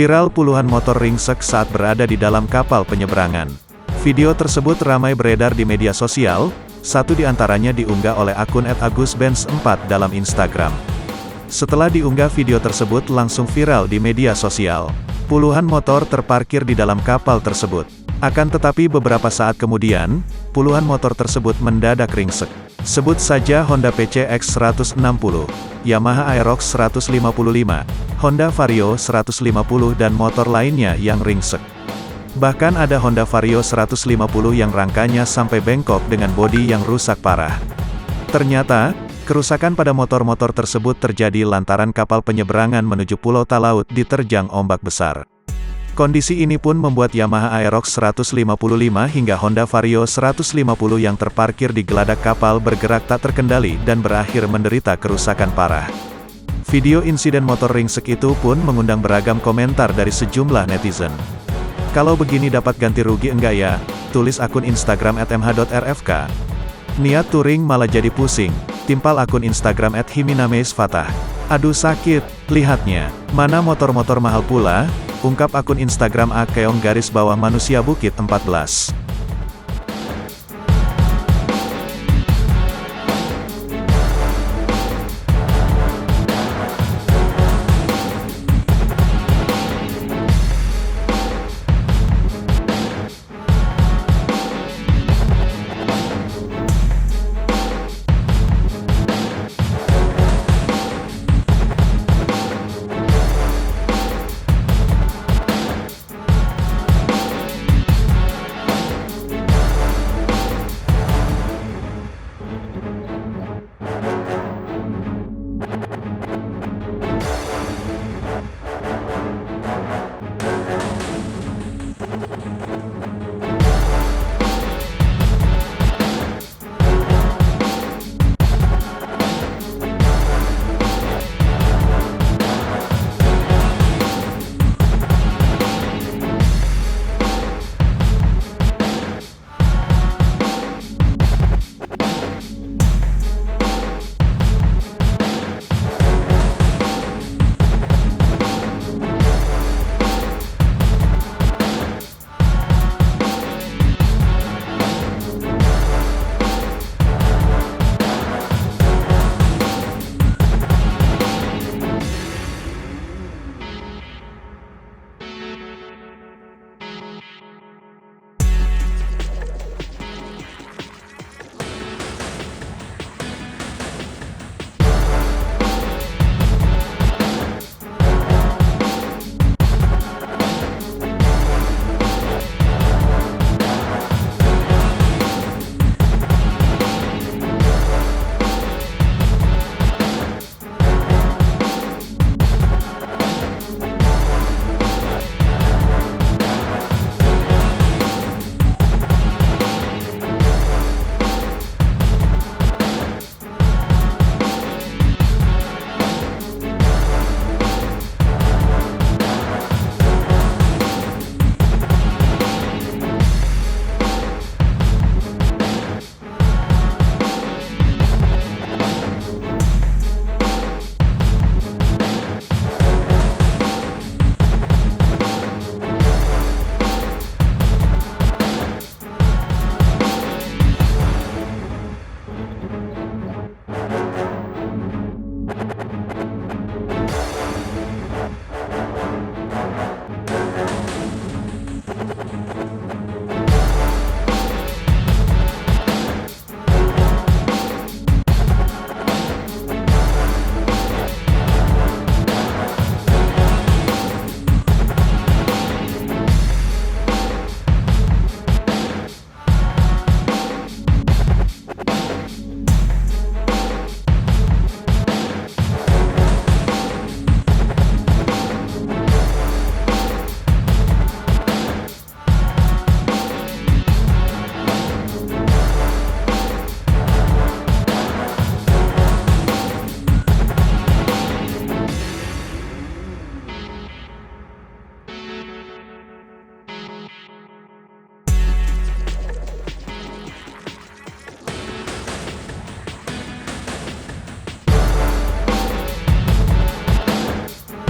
Viral puluhan motor ringsek saat berada di dalam kapal penyeberangan. Video tersebut ramai beredar di media sosial, satu di antaranya diunggah oleh akun @agusbenz4 dalam Instagram. Setelah diunggah video tersebut langsung viral di media sosial. Puluhan motor terparkir di dalam kapal tersebut. Akan tetapi beberapa saat kemudian, puluhan motor tersebut mendadak ringsek. Sebut saja Honda PCX 160, Yamaha Aerox 155, Honda Vario 150 dan motor lainnya yang ringsek. Bahkan ada Honda Vario 150 yang rangkanya sampai bengkok dengan bodi yang rusak parah. Ternyata, kerusakan pada motor-motor tersebut terjadi lantaran kapal penyeberangan menuju Pulau Talaut diterjang ombak besar. Kondisi ini pun membuat Yamaha Aerox 155 hingga Honda Vario 150 yang terparkir di geladak kapal bergerak tak terkendali dan berakhir menderita kerusakan parah. Video insiden motor ringsek itu pun mengundang beragam komentar dari sejumlah netizen. Kalau begini dapat ganti rugi enggak ya? Tulis akun Instagram @mh.rfk. Niat touring malah jadi pusing. Timpal akun Instagram @himinamesfatah. Aduh sakit, lihatnya. Mana motor-motor mahal pula? Ungkap akun Instagram @keong_manusia_bukit14.